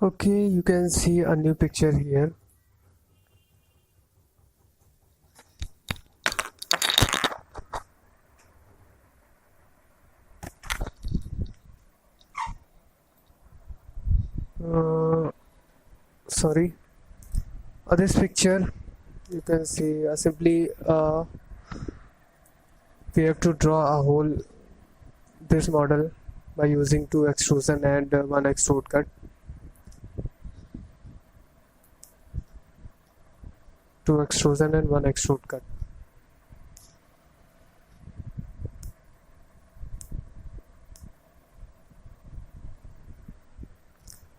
Okay, you can see a new picture here. Sorry, this picture you can see simply we have to draw a whole this model by using two extrusion and one extrude cut. Two extrusion and one extrude cut.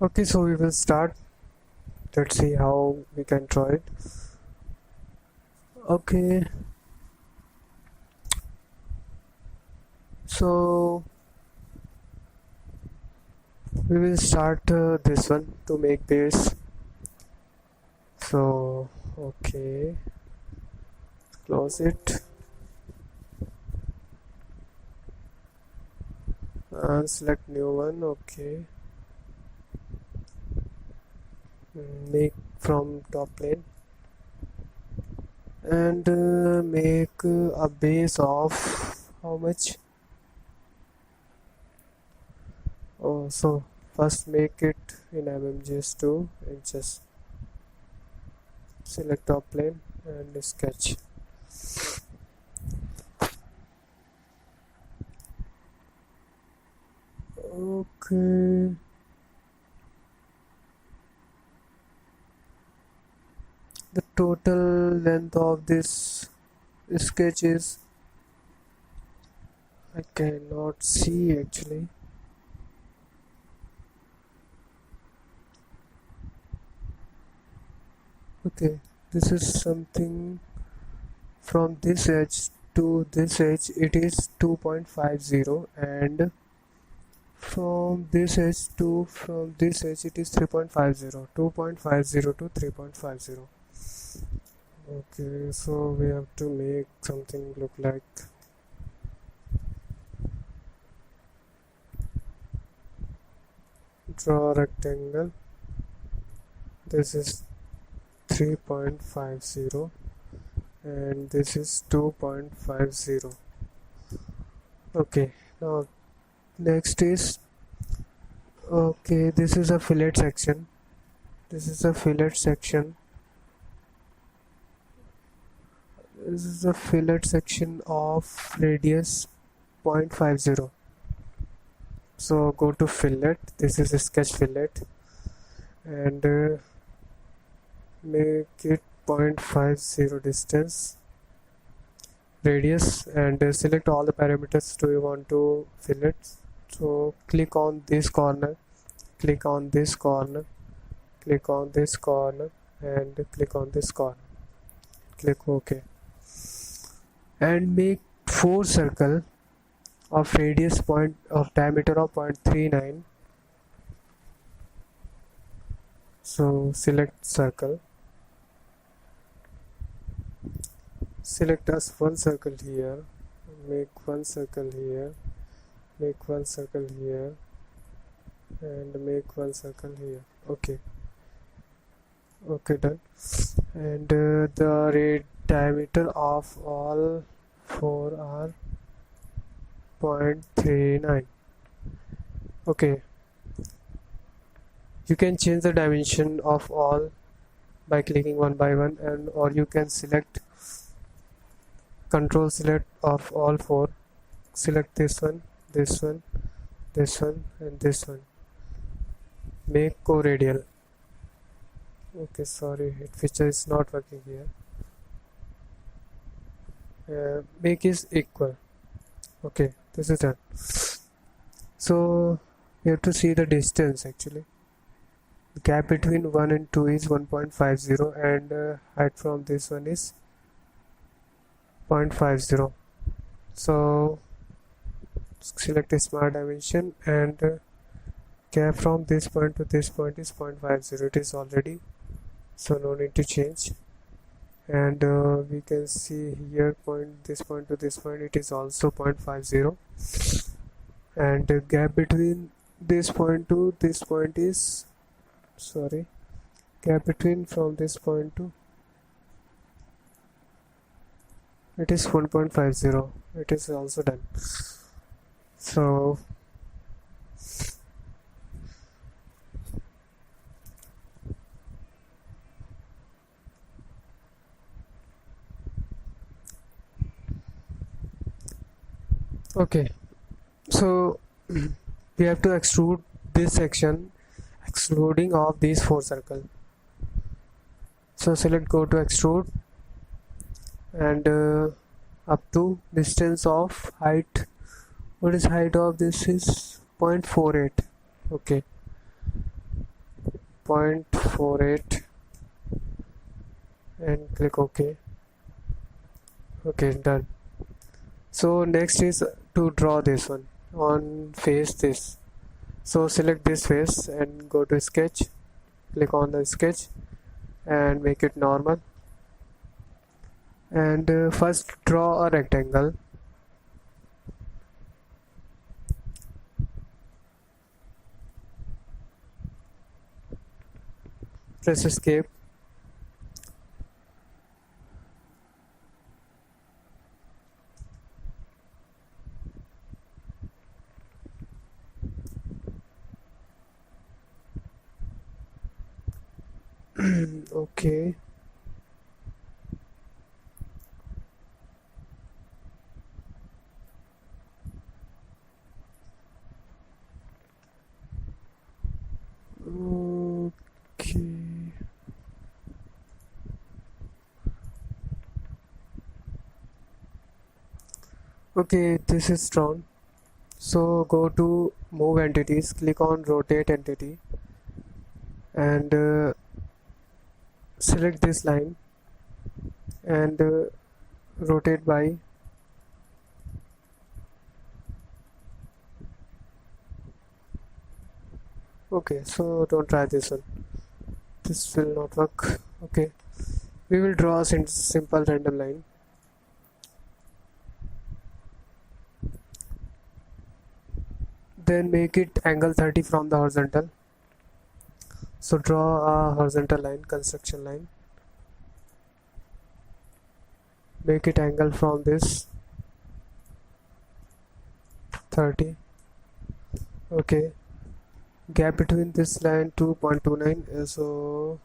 Okay, so we will start. Let's see how we can draw it. Okay, so we will start this one to make base. So okay, close it and select new one. Okay, make from top plane and make a base of how much? Oh, so first make it in mmgs2 and just select top plane and sketch. Okay, the total length of this sketch is, I cannot see actually. Okay, this is something from this edge to this edge it is 2.50 and from this edge to from this edge it is 3.50, 2.50 to 3.50. Okay, so we have to make something look like draw a rectangle. This is 3.50 and this is 2.50. Okay, now next is, okay, this is a fillet section. This is a fillet section. This is a fillet section of radius 0.50. So go to fillet. This is a sketch fillet and make it 0.50 distance radius and select all the parameters do you want to fillet. So click on this corner, click on this corner, click on this corner and click on this corner, click OK and make 4 circle of radius point of diameter of 0.39. So select circle, select as one circle here, make one circle here, make one circle here and make one circle here. Okay, okay, done. And the diameter of all 4 are 0.39. okay, you can change the dimension of all by clicking one by one and or you can select control select of all 4, select this one, this one, this one and this one, make co-radial. Okay, sorry, it feature is not working here. Make is equal. Okay, this is done. So you have to see the distance actually. The gap between 1 and 2 is 1.50 and height from this one is 0.50. So select a smart dimension and gap from this point to this point is 0.50. It is already, so no need to change. And we can see here this point to this point it is also 0.50 and the gap between this point to this point is sorry, gap between from this point to, it is 1.50. It is also done. So okay, so we have to extrude this section excluding of these four circles. So select go to extrude and up to distance of height. What is height of this is 0.48. Okay, 0.48 and click OK. Okay, done. So next is to draw this one on face this. So select this face and go to sketch, click on the sketch and make it normal, and first draw a rectangle. Press escape. Okay, okay, okay, this is drawn. So go to move entities, click on rotate entity and select this line and rotate by okay. So don't try this one, this will not work. Okay, we will draw a simple random line. Then make it angle 30 from the horizontal. So draw a horizontal line, construction line. Make it angle from this 30. Okay, gap between this line 2.29. So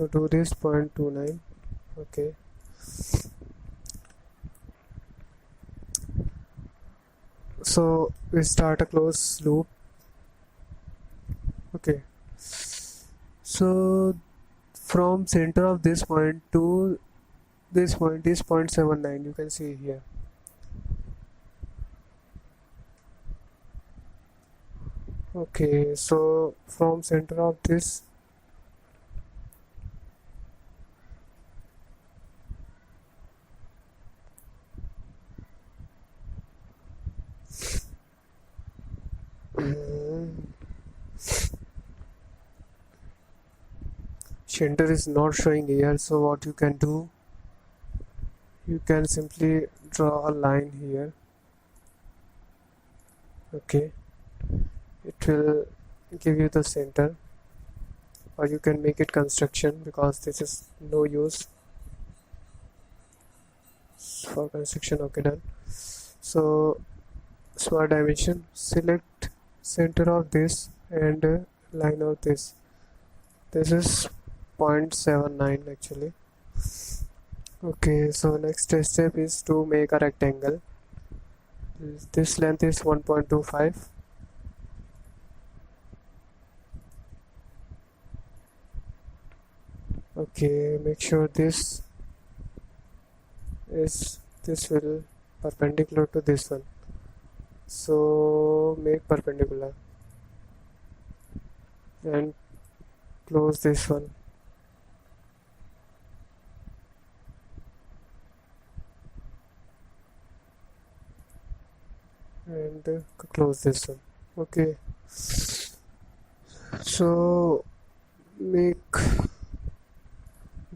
do this 0.29. Okay, so we start a close loop. Okay, so from center of this point to this point is 0.79. You can see here. Okay, so from center of this center is not showing here. So what you can do, you can simply draw a line here. Okay, it will give you the center, or you can make it construction because this is no use for construction. Okay, done. So smart dimension, select center of this and line of this. This is 0.79 actually. Okay, so next step is to make a rectangle. This length is 1.25. Okay, make sure this will perpendicular to this one. So make perpendicular and close this one and close this one. Okay, so make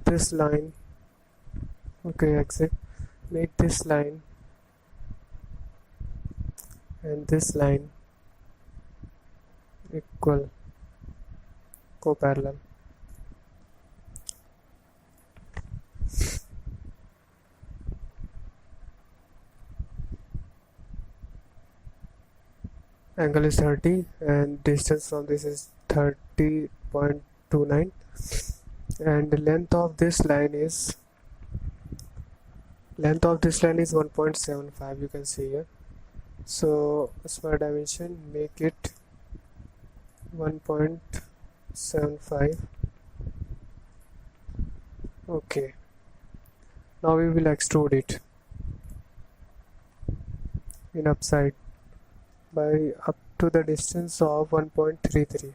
this line. Okay, exit. Make this line and this line equal co-parallel. Angle is 30 and distance from this is 30.29, and the length of this line is 1.75, you can see here. So smart dimension, make it 1.75. okay, now we will extrude it in upside by up to the distance of 1.33.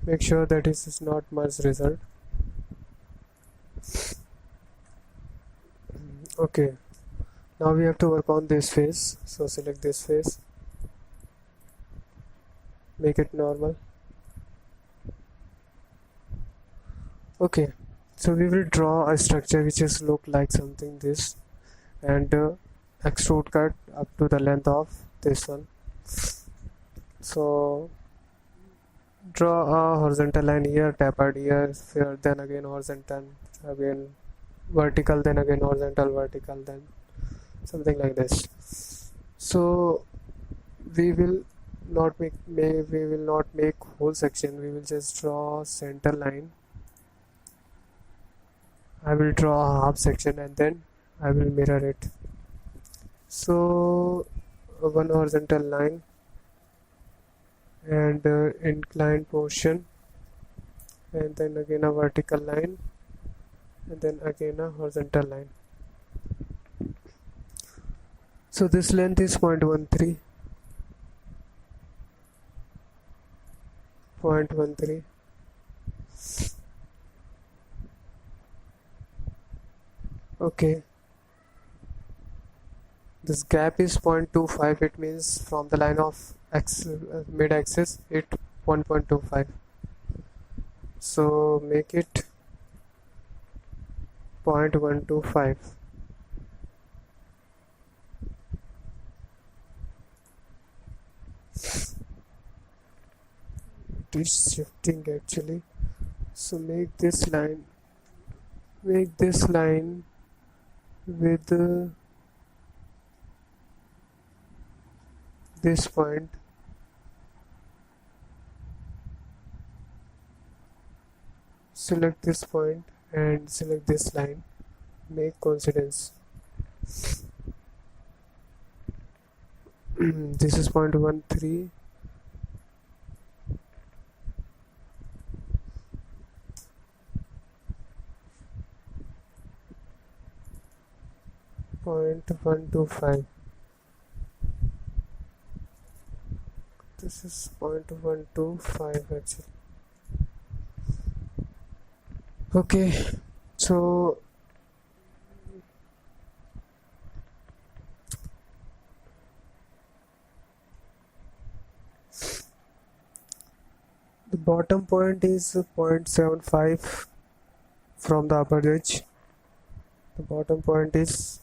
Make sure that this is not merge result. Okay, now we have to work on this face, so select this face, make it normal. Okay, so we will draw a structure which is look like something this, and extrude cut up to the length of this one. So draw a horizontal line here, tapered here, then again horizontal, again vertical, then again horizontal, vertical, then something like this. So we will not make whole section, we will just draw center line. I will draw a half section and then I will mirror it. So one horizontal line and inclined portion, and then again a vertical line, and then again a horizontal line. So this length is 0.13. Okay, this gap is 0.25, it means from the line of mid axis it 1.25. so make it 0.125. It is shifting actually, so make this line with this point. Select this point and select this line, make coincidence. This is 0.13. This is 0.125 actually. Okay, so the bottom point is 0.75 from the upper edge. The bottom point is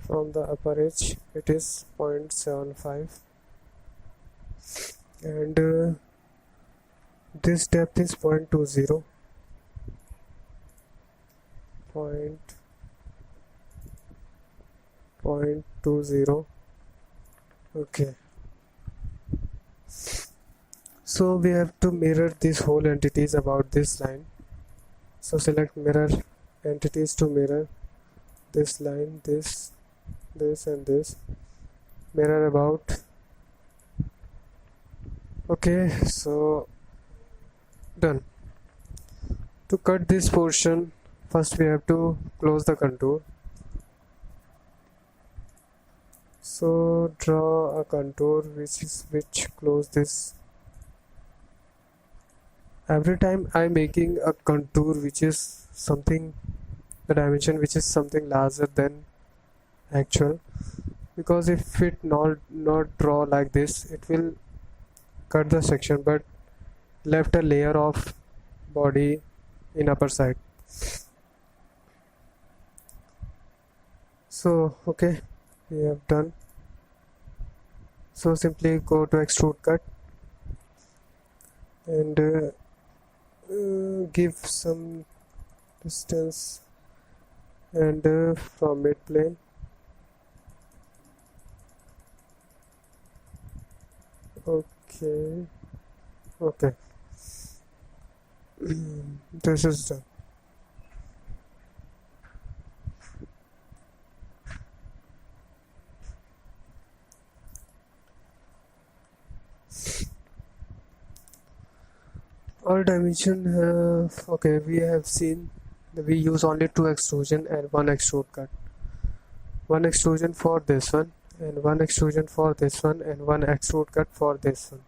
from the upper edge, it is 0.75, and this depth is 0.20. Okay, so we have to mirror these whole entities about this line. So select mirror entities to mirror this line, this and this, mirror about. Okay, so done. To cut this portion, first we have to close the contour. So draw a contour which close this. Every time I'm making a contour which is something, the dimension which is something larger than actual, because if it not draw like this, it will cut the section but left a layer of body in upper side. So okay, we have done. So simply go to Extrude Cut and give some distance and from mid plane. Okay, okay. This is done. All dimension okay, we have seen we use only 2 extrusion and 1 extrude cut. 1 extrusion for this one and 1 extrusion for this one and 1 extrude cut for this one.